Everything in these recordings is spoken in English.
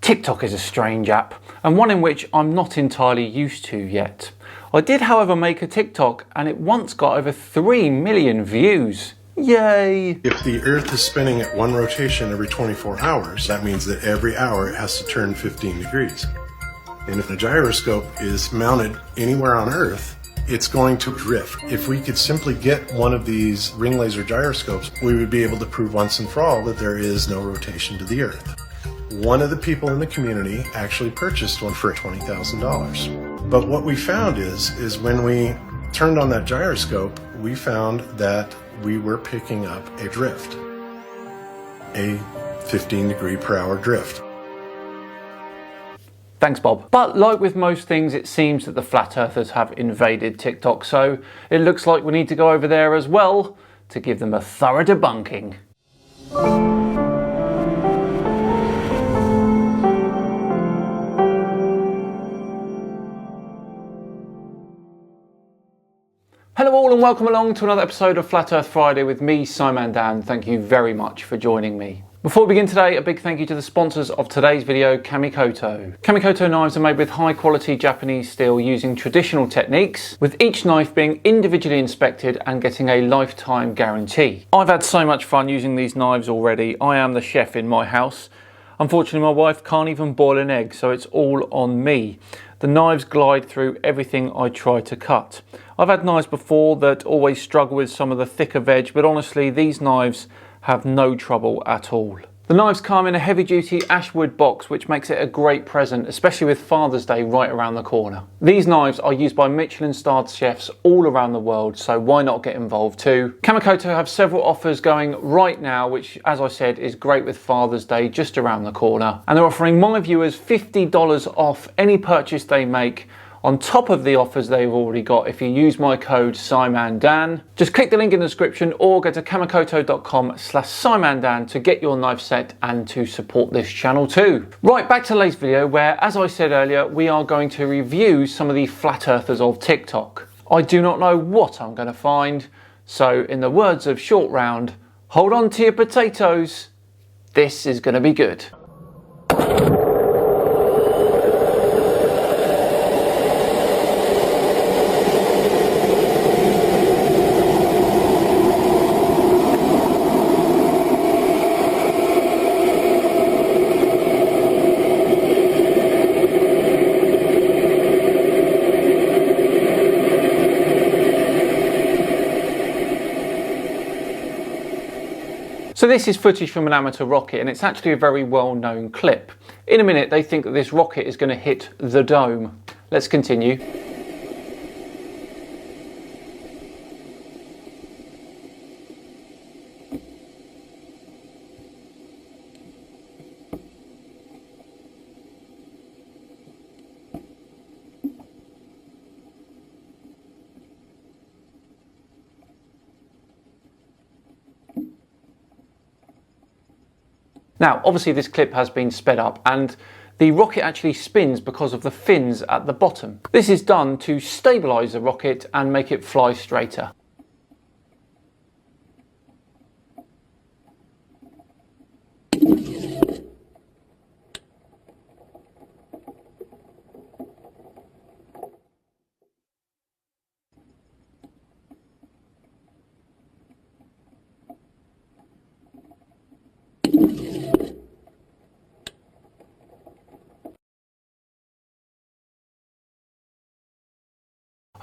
TikTok is a strange app, and one in which I'm not entirely used to yet. I did, however, make a TikTok, and it once got over 3 million views. Yay! If the Earth is spinning at one rotation every 24 hours, that means that every hour it has to turn 15 degrees. And if the gyroscope is mounted anywhere on Earth, it's going to drift. If we could simply get one of these ring laser gyroscopes, we would be able to prove once and for all that there is no rotation to the Earth. One of the people in the community actually purchased one for $20,000. But what we found is when we turned on that gyroscope, we found that we were picking up a drift, a 15 degree per hour drift. Thanks, Bob. But like with most things, it seems that the flat earthers have invaded TikTok, so it looks like we need to go over there as well to give them a thorough debunking. Hello all and welcome along to another episode of Flat Earth Friday with me, Simon Dan. Thank you very much for joining me. Before we begin today, a big thank you to the sponsors of today's video, Kamikoto. Kamikoto knives are made with high quality Japanese steel using traditional techniques, with each knife being individually inspected and getting a lifetime guarantee. I've had so much fun using these knives already. I am the chef in my house. Unfortunately, my wife can't even boil an egg, so it's all on me. The knives glide through everything I try to cut. I've had knives before that always struggle with some of the thicker veg, but honestly, these knives have no trouble at all. The knives come in a heavy duty ashwood box, which makes it a great present, especially with Father's Day right around the corner. These knives are used by Michelin-starred chefs all around the world, so why not get involved too? Kamikoto have several offers going right now, which, as I said, is great with Father's Day just around the corner. And they're offering my viewers $50 off any purchase they make, on top of the offers they've already got if you use my code SIMANDAN. Just click the link in the description or go to kamikoto.com/SIMANDAN to get your knife set and to support this channel too. Right, back to today's video where, as I said earlier, we are going to review some of the flat earthers of TikTok. I do not know what I'm going to find, so in the words of Short Round, hold on to your potatoes, this is going to be good. So this is footage from an amateur rocket, and it's actually a very well-known clip. In a minute, they think that this rocket is going to hit the dome. Let's continue. Now, obviously this clip has been sped up and the rocket actually spins because of the fins at the bottom. This is done to stabilise the rocket and make it fly straighter.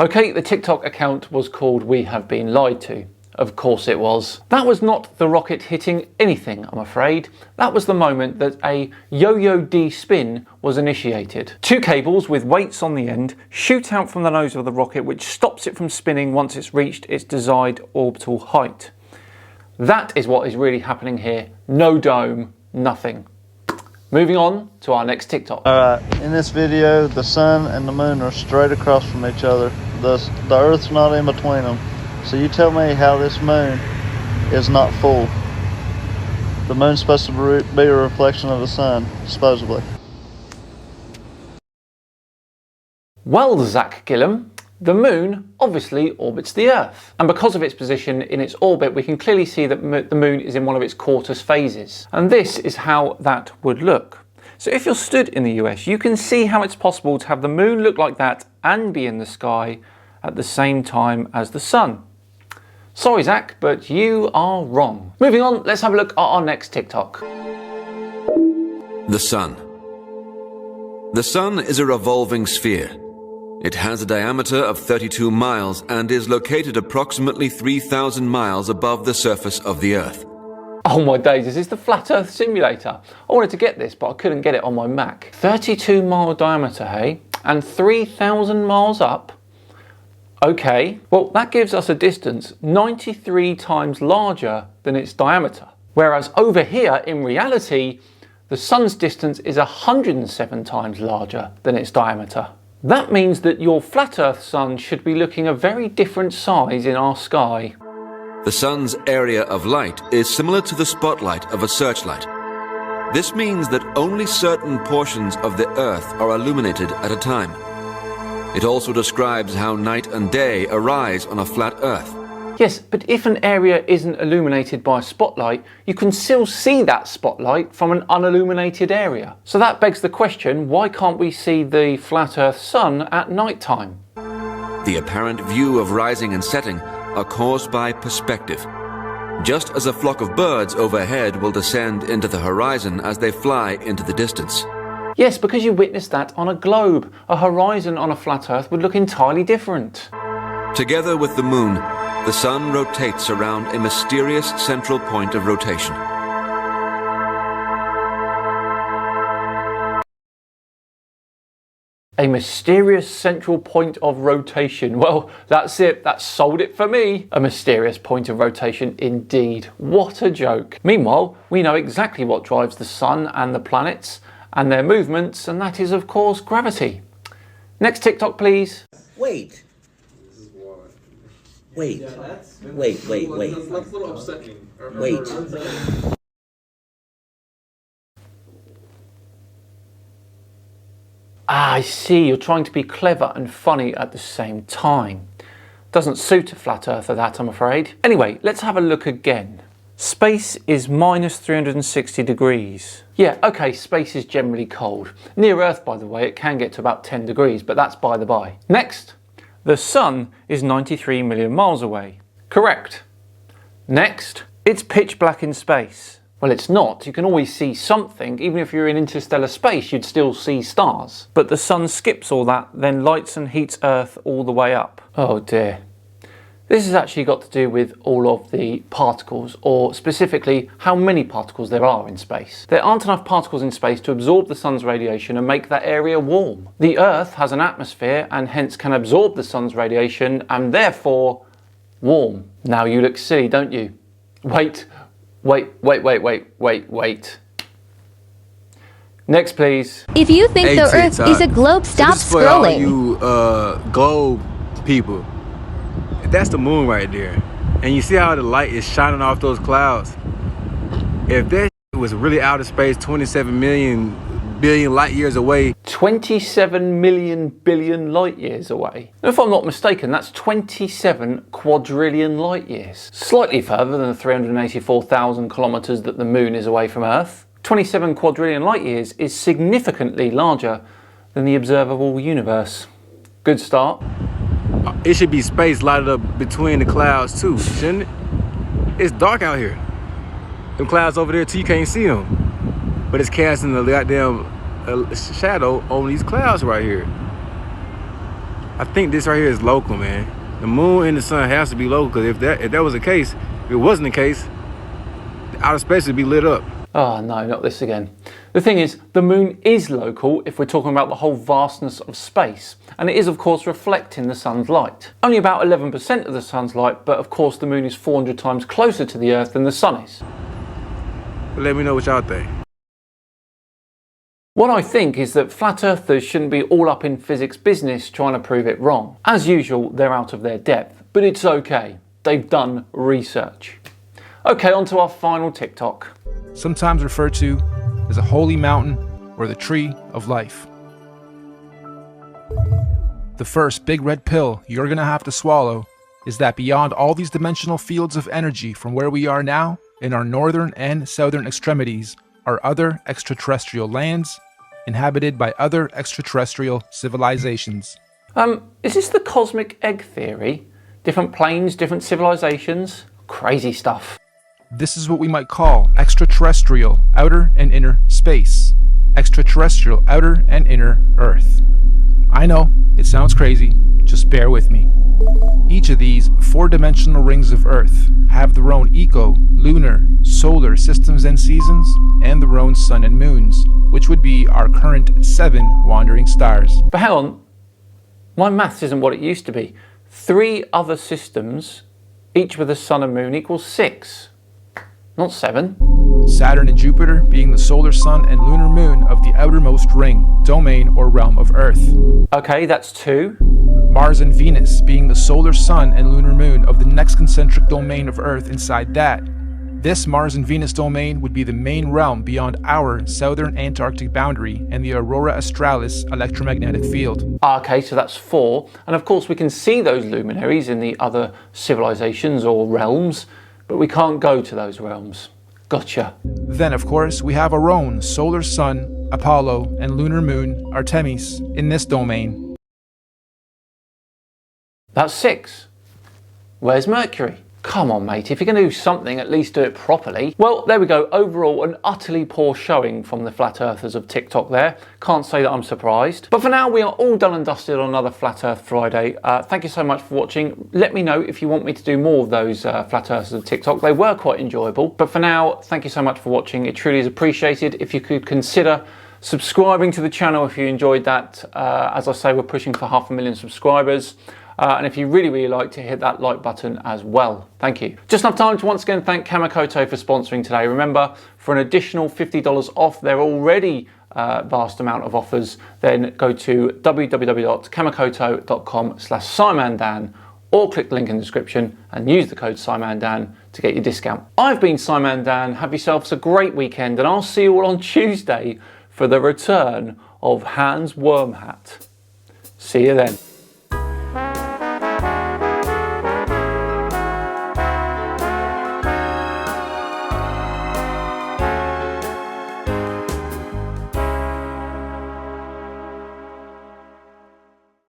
Okay, the TikTok account was called We Have Been Lied To. Of course it was. That was not the rocket hitting anything, I'm afraid. That was the moment that a yo-yo D spin was initiated. Two cables with weights on the end shoot out from the nose of the rocket, which stops it from spinning once it's reached its desired orbital height. That is what is really happening here. No dome, nothing. Moving on to our next TikTok. Alright, in this video, the sun and the moon are straight across from each other. The Earth's not in between them. So you tell me how this moon is not full. The moon's supposed to be a reflection of the sun, supposedly. Well, Zach Gillam, the moon obviously orbits the Earth. And because of its position in its orbit, we can clearly see that the moon is in one of its quartus phases. And this is how that would look. So if you're stood in the US, you can see how it's possible to have the moon look like that and be in the sky at the same time as the sun. Sorry Zach, but you are wrong. Moving on, let's have a look at our next TikTok. The Sun. The Sun is a revolving sphere. It has a diameter of 32 miles and is located approximately 3,000 miles above the surface of the Earth. Oh my days, is this the Flat Earth simulator? I wanted to get this, but I couldn't get it on my Mac. 32-mile diameter, hey? And 3,000 miles up? Okay, well that gives us a distance 93 times larger than its diameter. Whereas over here, in reality, the sun's distance is 107 times larger than its diameter. That means that your flat Earth sun should be looking a very different size in our sky. The sun's area of light is similar to the spotlight of a searchlight. This means that only certain portions of the Earth are illuminated at a time. It also describes how night and day arise on a flat Earth. Yes, but if an area isn't illuminated by a spotlight, you can still see that spotlight from an unilluminated area. So that begs the question, why can't we see the flat Earth sun at night time? The apparent view of rising and setting are caused by perspective. Just as a flock of birds overhead will descend into the horizon as they fly into the distance. Yes, because you witnessed that on a globe. A horizon on a flat Earth would look entirely different. Together with the moon, the sun rotates around a mysterious central point of rotation. A mysterious central point of rotation. Well, that's it. That sold it for me. A mysterious point of rotation indeed. What a joke. Meanwhile, we know exactly what drives the sun and the planets and their movements, and that is, of course, gravity. Next TikTok, please. Wait. Wait. Wait. That's a little upsetting. Wait. Ah, I see. You're trying to be clever and funny at the same time. Doesn't suit a flat earther, that, I'm afraid. Anyway, let's have a look again. Space is minus 360 degrees. Yeah, okay, space is generally cold. Near Earth, by the way, it can get to about 10 degrees, but that's by the by. Next, the sun is 93 million miles away. Correct. Next, it's pitch black in space. Well, it's not. You can always see something. Even if you're in interstellar space, you'd still see stars. But the sun skips all that, then lights and heats Earth all the way up. Oh dear. This has actually got to do with all of the particles, or specifically how many particles there are in space. There aren't enough particles in space to absorb the sun's radiation and make that area warm. The Earth has an atmosphere and hence can absorb the sun's radiation and therefore warm. Now you look silly, don't you? Wait. Next, please. If you think the Earth is a globe, stop This is for all scrolling. you globe people. That's the moon right there. And you see how the light is shining off those clouds? If that was really out of space, 27 million billion light years away. 27 million billion light years away. Now, if I'm not mistaken, that's 27 quadrillion light years. Slightly further than the 384,000 kilometers that the moon is away from Earth. 27 quadrillion light years is significantly larger than the observable universe. Good start. It should be space lighted up between the clouds too, shouldn't it? It's dark out here. Them clouds over there too, you can't see them. But it's casting a goddamn shadow on these clouds right here. I think this right here is local, man. The moon and the sun has to be local, because if that was the case, if it wasn't the case, outer space would be lit up. Oh no, not this again. The thing is, the moon is local if we're talking about the whole vastness of space, and it is of course reflecting the sun's light. Only about 11% of the sun's light, but of course the moon is 400 times closer to the Earth than the sun is. But let me know what y'all think. What I think is that flat earthers shouldn't be all up in physics business trying to prove it wrong. As usual, they're out of their depth, but it's okay. They've done research. Okay, on to our final TikTok. Sometimes referred to as a holy mountain or the tree of life. The first big red pill you're gonna have to swallow is that beyond all these dimensional fields of energy from where we are now, in our northern and southern extremities, are other extraterrestrial lands, inhabited by other extraterrestrial civilizations. Is this the cosmic egg theory? Different planes, different civilizations? Crazy stuff. This is what we might call extraterrestrial outer and inner space. Extraterrestrial outer and inner Earth. I know, it sounds crazy, just bear with me. Each of these four-dimensional rings of Earth have their own lunar, solar systems and seasons, and their own sun and moons, which would be our current 7 wandering stars. But hang on, my maths isn't what it used to be. 3 other systems, each with a sun and moon, equals 6, not 7. Saturn and Jupiter being the solar sun and lunar moon of the outermost ring, domain or realm of Earth. Okay, that's 2. Mars and Venus being the solar sun and lunar moon of the next concentric domain of Earth inside that. This Mars and Venus domain would be the main realm beyond our southern Antarctic boundary and the Aurora Australis electromagnetic field. Okay, so that's 4. And of course we can see those luminaries in the other civilizations or realms, but we can't go to those realms. Gotcha. Then, of course, we have our own solar sun, Apollo, and lunar moon, Artemis, in this domain. That's 6. Where's Mercury? Come on, mate, if you're going to do something, at least do it properly. Well, there we go. Overall, an utterly poor showing from the Flat Earthers of TikTok there. Can't say that I'm surprised. But for now, we are all done and dusted on another Flat Earth Friday. Thank you so much for watching. Let me know if you want me to do more of those Flat Earthers of TikTok. They were quite enjoyable. But for now, thank you so much for watching. It truly is appreciated. If you could consider subscribing to the channel if you enjoyed that. As I say, we're pushing for 500,000 subscribers. And if you really like to hit that like button as well. Thank you. Just enough time to once again thank Kamikoto for sponsoring today. Remember, for an additional $50 off their already vast amount of offers, then go to www.kamikoto.com/SimonDan or click the link in the description and use the code SimonDan to get your discount. I've been Simon Dan. Have yourselves a great weekend, and I'll see you all on Tuesday for the return of Hans Wormhat. See you then.